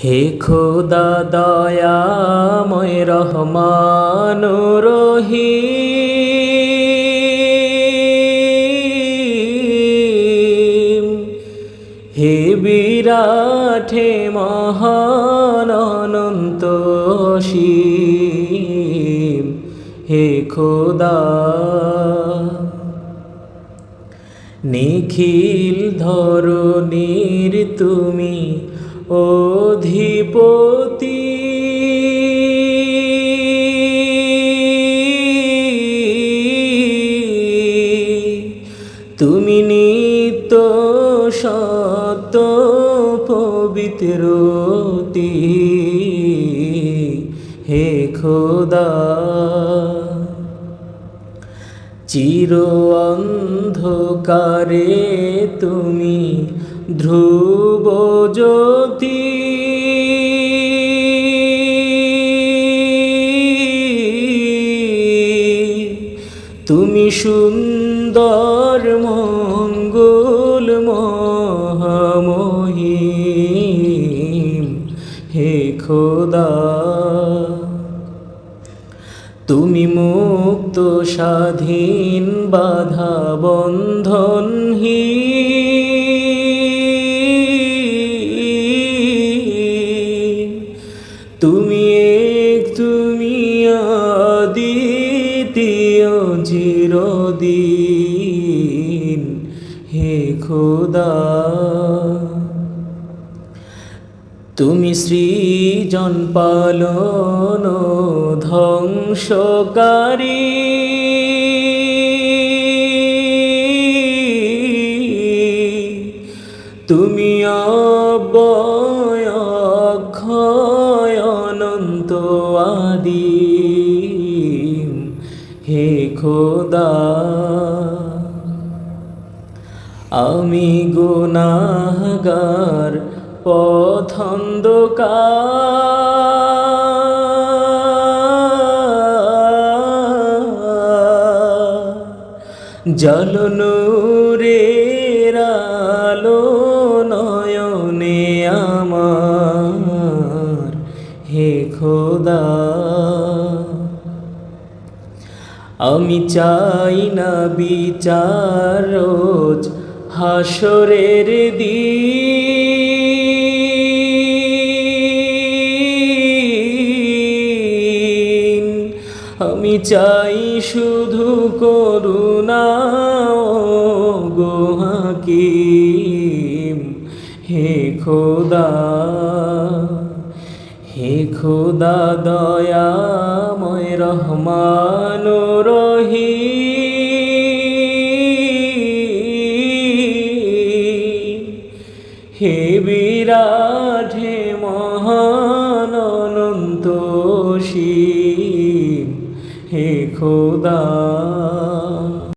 হে খোদা দয়াময় রহমান রহিম, হে বিরাট হে মহান অনন্ত অসীম, হে খোদা নিখিল ধরণীর তুমি অধিপতি, তুমি নিত্য সত্য পবিত্রতি, হে খোদা চির অন্ধকারে তুমি ধ্রুব জ্যোতি, তুমি সুন্দর মঙ্গল মহামহিম, হে খোদা তুমি মুক্ত স্বাধীন বাধা বন্ধনহীন, তুমি এক, তুমি অদ্বিতীয় চিরদিন, হে খোদা তুমি সৃজন পালন ধ্বংসকারী, তুমি অব্যয় অক্ষয় অনন্ত আদিম, হে খোদা আমি গুনাহগার পথন্ধকার, জালো নূরের আলো নয়নে আমার, হে খোদা আমি চাই না বিচার রোজ হাসরের দিন, আমি চাই শুধু করুণা গো হাকিম, হে খোদা হে খোদা দয়াময় রহমান রহিম, হে বিরাট হে মহান অনন্ত অসীম, হে খোদা।